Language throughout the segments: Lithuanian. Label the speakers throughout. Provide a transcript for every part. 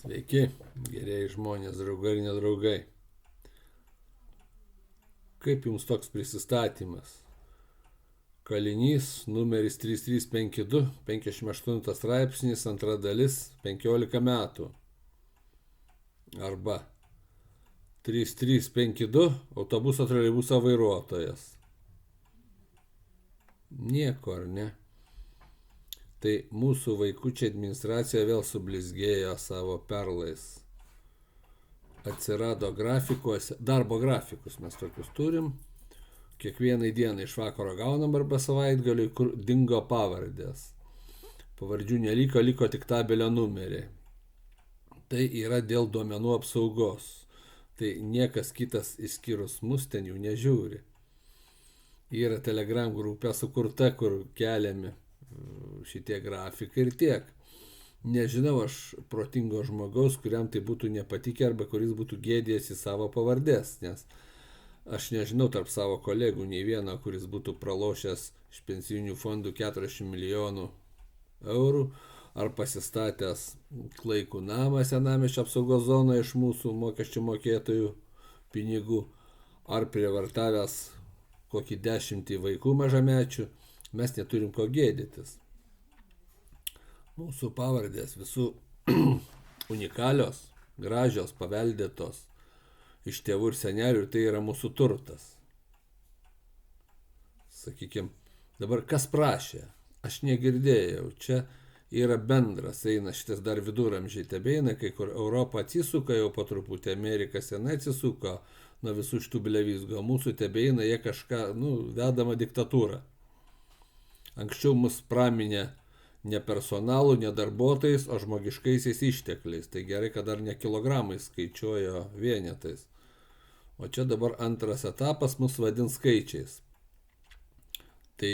Speaker 1: Sveiki, gerieji žmonės, draugai ir nedraugai. Kaip jums toks prisistatymas? Kalinys numeris 3352, 58 straipsnis, antra dalis, 15 metų. Arba 3352, autobuso troleibuso vairuotojas. Nieko, ar ne? Tai mūsų vaikučiai administracija vėl sublizgėjo savo perlais. Atsirado grafikuose, darbo grafikus mes tokius turim. Kiekvienai dienai iš vakaro gaunam arba savaitgaliui, kur dingo pavardės. Pavardžių neliko, liko tik tabelio numeriai. Tai yra dėl duomenų apsaugos. Tai niekas kitas išskyrus mus ten jų nežiūri. Yra Telegram grupė sukurta, kur keliami šitie grafikai ir tiek. Nežinau aš protingo žmogaus, kuriam tai būtų nepatikę arba kuris būtų gėdėjęs į savo pavardės, nes aš nežinau tarp savo kolegų nei vieno, kuris būtų pralošęs iš pensijinių fondų 40 milijonų eurų ar pasistatęs klaikų namą senamiesčio apsaugos zonoje iš mūsų mokesčių mokėtojų pinigų ar prievartavęs kokį 10 vaikų mažamečių. Mes neturim ko gėdytis. Mūsų pavardės visų unikalios, gražios, paveldėtos iš tėvų ir senelių, tai yra mūsų turtas. Sakykime, dabar kas prašė? Aš negirdėjau. Čia yra bendras, eina šitas dar viduramžiai tebeina, kai kur Europą atsisuka jau po truputį, Amerika senai atsisuka nuo visų šitų blevizgų, mūsų tebeina, jie kažką, vedama diktatūra. Anksčiau mus praminė ne personalų, ne darbuotojais, o žmogiškaisiais ištekliais. Tai gerai, kad dar ne kilogramais skaičiuojo vienetais. O čia dabar antras etapas mus vadins skaičiais. Tai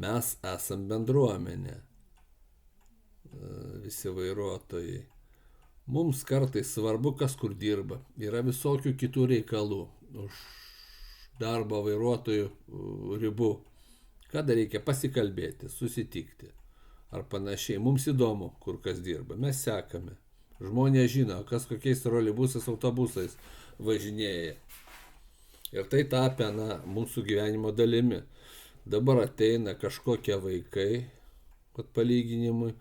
Speaker 1: mes esam bendruomenė. Visi vairuotojai. Mums kartais svarbu, kas kur dirba. Yra visokių kitų reikalų. Už darbo vairuotojų ribų. Kada reikia pasikalbėti, susitikti ar panašiai. Mums įdomu, kur kas dirba. Mes sekame. Žmonės žino, kas kokiais troleibusais, autobusais važinėja. Ir tai tapę mūsų gyvenimo dalimi. Dabar ateina kažkokie vaikai, kad palyginimui,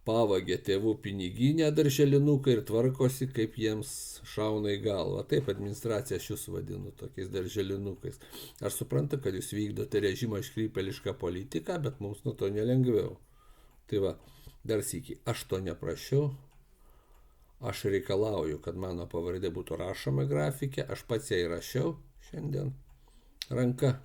Speaker 1: pavagė tėvų piniginę darželinuką ir tvarkosi, kaip jiems šauna į galvą. Taip, administracija aš jūs vadinu tokiais darželinukais. Aš suprantu, kad jūs vykdote režimo iškrypėlišką politiką, bet mums nuo to nelengviau. Tai va, dar sykį, aš to neprašiau. Aš reikalauju, kad mano pavardė būtų rašoma grafikė. Aš pats ją įrašiau šiandien ranka.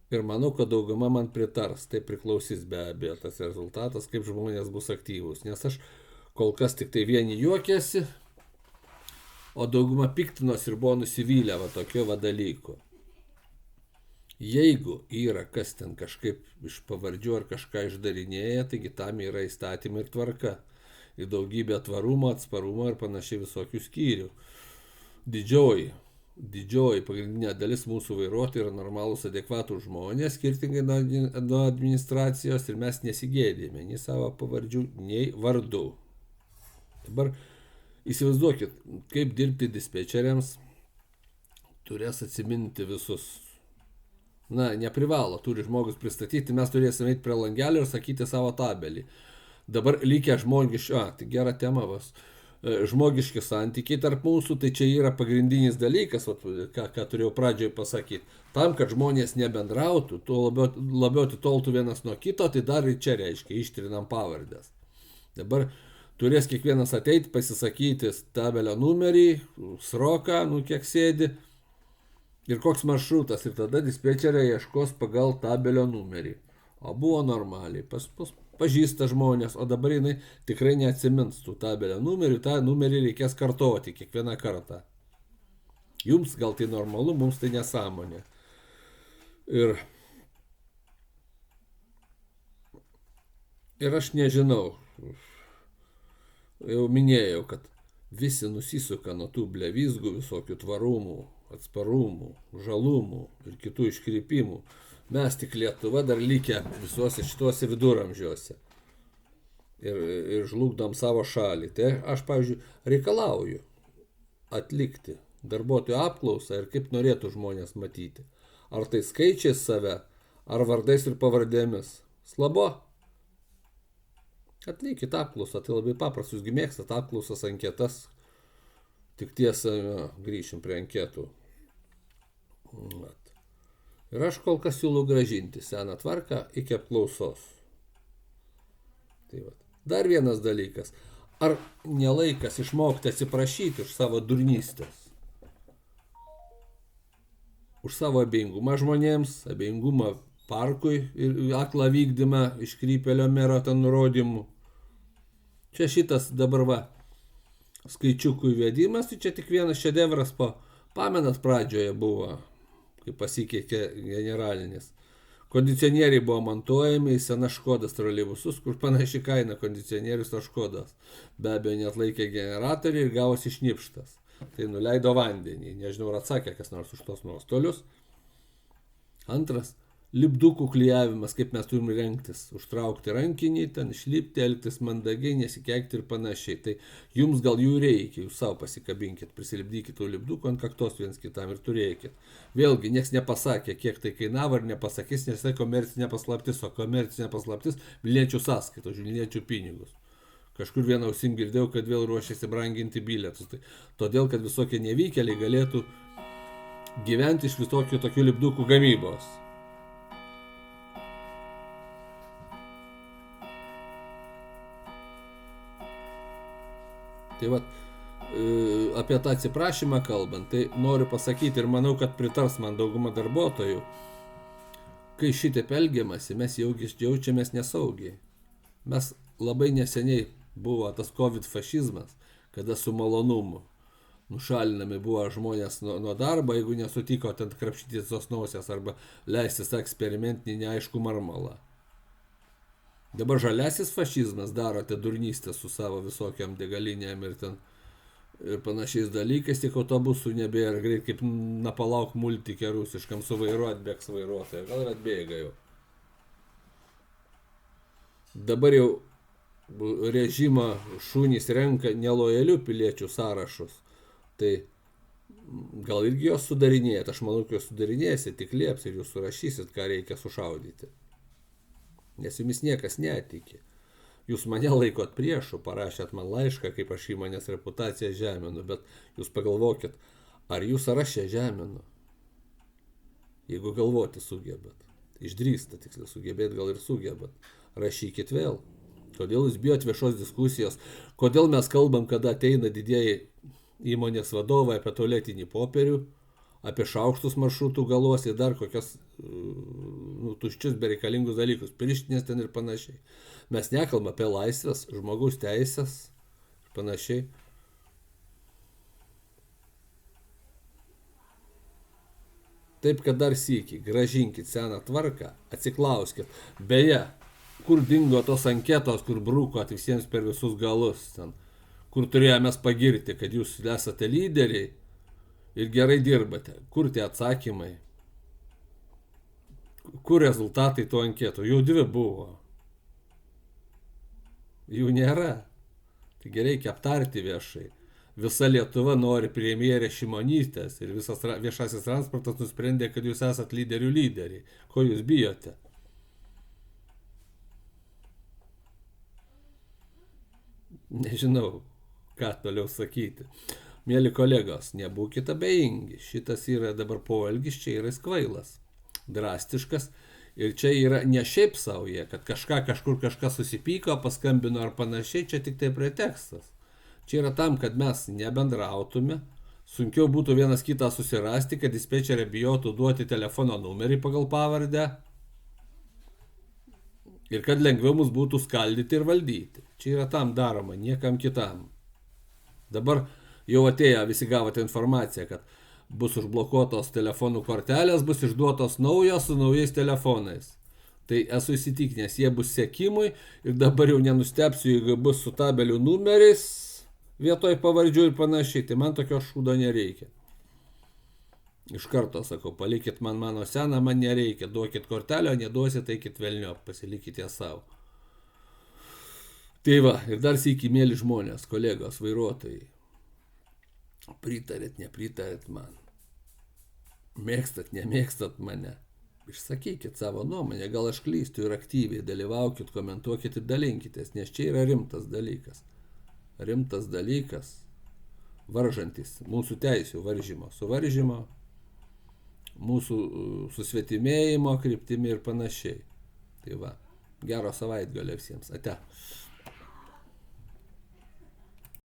Speaker 1: Ir manau, kad dauguma man pritars. Tai priklausys be abejo tas rezultatas, kaip žmonės bus aktyvūs. Nes aš kol kas tik tai vieni juokėsi, o dauguma piktinos ir buvo nusivylę tokio dalyko. Jeigu yra kas ten kažkaip iš pavardžių ar kažką išdarinėja, taigi tam yra įstatymai ir tvarka. Ir daugybė tvarumo, atsparumo ir panašiai visokių skyrių. Didžioji pagrindinė dalis mūsų vairuotojų yra normalūs, adekvatų žmonės, skirtingai nuo administracijos, ir mes nesigėdėme nei savo pavardžių, nei vardų. Dabar įsivaizduokit, kaip dirbti dispečeriams, turės atsiminti visus. Neprivalo, turi žmogus pristatyti, mes turėsime eiti prie langelio ir sakyti savo tabelį. Dabar likę tai gera tema žmogiški santykiai tarp mūsų, tai čia yra pagrindinis dalykas, ką turėjau pradžioje pasakyti. Tam, kad žmonės nebendrautų, tuo labiau atitoltų vienas nuo kito, tai dar ir čia reiškia, ištrinam pavardės. Dabar turės kiekvienas ateiti, pasisakyti tabelio numerį, sroką, kiek sėdi, ir koks maršrutas, ir tada dispečerė ieškos pagal tabelio numerį. O buvo normaliai, pažįsta žmonės, o dabar jinai tikrai neatsimins tų tabelio numerių, tą numerį reikės kartoti kiekvieną kartą. Jums gal tai normalu, mums tai nesąmonė. Ir aš nežinau, jau minėjau, kad visi nusisuka nuo tų blevizgų visokių tvarumų, atsparumų, žalumų ir kitų iškrypimų. Mes tik Lietuva dar likę visuose šituose viduramžiuose. ir žlugdom savo šalį. Tai aš, pavyzdžiui, reikalauju atlikti darbuotojų apklausą ir kaip norėtų žmonės matyti. Ar tai skaičiais save, ar vardais ir pavardėmis. Slabo. Atlikit apklausą, tai labai paprasta, jūsgi mėgstat apklausas, anketas. Tik tiesa, grįšim prie anketų. Ir aš kol kas siūlau grąžinti seną tvarką iki apklausos. Tai va. Dar vienas dalykas. Ar nelaikas išmokti atsiprašyti už savo durnystės? Už savo abejingumą žmonėms, abejingumą parkui ir aklą vykdymą iškrypėlio mero ten nurodymų. Čia šitas dabar va skaičiukų įvedimas, tai čia tik vienas šedevras pamenat pradžioje buvo, kai pasikeitė generalinis. Kondicionieriai buvo montuojami į senas Škodas troleibusus, kur panaši kaina kondicionierius o Škodas. Be abejo, net laikė generatorių ir gavosi šnipštas. Tai nuleido vandenį. Nežinau, ar atsakė kas nors už tos nuostolius. Antras, lipdukų klijavimas, kaip mes turime rengtis. Užtraukti rankinį, ten išlipti, elgtis mandagiai, nesikeikti ir panašiai. Tai jums gal jų reikia, jūs savo pasikabinkit, prisilipdykit tų lipdukų ant kaktos viens kitam ir turėkit. Vėlgi, nieks nepasakė, kiek tai kainavo ir nepasakys, nes tai komercinė paslaptis, o komercinė paslaptis Vilniečių sąskaitos, Vilniečių pinigus. Kažkur vieną ausim girdėjau, kad vėl ruošiasi branginti bilietus. Tai todėl, kad visokie nevykėliai galėtų gyventi iš visokių tokių lipdukų gamybos. Tai va, apie tą atsiprašymą kalbant, tai noriu pasakyti ir manau, kad pritars man dauguma darbuotojų, kai šitaip elgiamasi, mes jaučiamės nesaugiai. Mes labai neseniai buvo tas COVID fašizmas, kada su malonumu nušalinami buvo žmonės nuo darbo, jeigu nesutiko ten krapštytis tos nosies arba leistis tą eksperimentinį neaiškų marmalą. Dabar žaliasis fašizmas darote durnystę su savo visokiam degalinėm ir panašiais dalykais, tik autobusų nebėra, greit kaip napalauk multikė rusiškam suvairuot, bėgs vairuotoją, gal ir atbėga jau. Dabar jau režimo šunys renka nelojalių piliečių sąrašus, tai gal irgi jos sudarinėjat, aš manau, kad jūs sudarinėsit, tik lieps ir jūs surašysit, ką reikia sušaudyti. Nes jumis niekas netiki. Jūs mane laikot priešų, parašėt man laišką, kaip aš įmonės reputaciją žeminu, bet jūs pagalvokit, ar jūs ar aš ją žeminu? Jeigu galvoti sugebat, išdrįsta tiksliai sugebėt, gal ir sugebat, rašykit vėl. Kodėl jūs bijot viešos diskusijos, kodėl mes kalbam, kada ateina didieji įmonės vadovai apie tualetinį popierių, apie šaukštus maršrutų galos ir dar kokias tuščius bereikalingus dalykus, pirštinės ten ir panašiai. Mes nekalbame apie laisvės, žmogaus teisės ir panašiai. Taip, kad dar sykį, gražinkit seną tvarką, atsiklauskit. Beje, kur dingo tos anketos, kur brūkot visiems per visus galus, ten, kur turėjome pagirti, kad jūs esate lyderiai ir gerai dirbate. Kur tie atsakymai? Kur rezultatai tų anketų? Jau 2 buvo. Jų nėra. Taigi reikia aptarti viešai. Visa Lietuva nori premjerės Šimonytės ir visas viešasis transportas nusprendė, kad jūs esat lyderių lyderiai. Ko jūs bijote? Nežinau, ką toliau sakyti. Mėly kolegos, nebūkite abejingi. Šitas yra dabar poelgis, čia yra kvailas, drastiškas. Ir čia yra ne šiaip sauja, kad kažkur kažkas susipyko, paskambino ar panašiai, čia tik tai pretekstas. Čia yra tam, kad mes nebendrautume, sunkiau būtų vienas kitą susirasti, kad dispečerė bijotų duoti telefono numerį pagal pavardę ir kad lengviau mus būtų skaldyti ir valdyti. Čia yra tam daroma, niekam kitam. Dabar jau atėjo, visi gavote informaciją, kad bus užblokuotos telefonų kortelės, bus išduotos naujos su naujais telefonais. Tai esu įsitikinęs, jie bus sekimui ir dabar jau nenustepsiu, jeigu bus su tabelių numeriais vietoj pavardžių ir panašiai. Tai man tokio šūdo nereikia. Iš karto sakau, palikit man mano seną, man nereikia. Duokit kortelę, neduosit, eikit velniop, pasilikite savo. Tai va, ir dar sykį, mėly žmonės, kolegos, vairuotojai. Pritarėt, nepritarėt man. Mėgstat, nemėgstat mane. Išsakykit savo nuomonę, gal aš klystu ir aktyviai dalyvaukit, komentuokit ir dalinkitės, nes čia yra rimtas dalykas. Rimtas dalykas, varžantis mūsų teisių varžymo, suvaržymo, mūsų susvetimėjimo kryptimi ir panašiai. Tai va, gero savaitgalio visiems. Ate.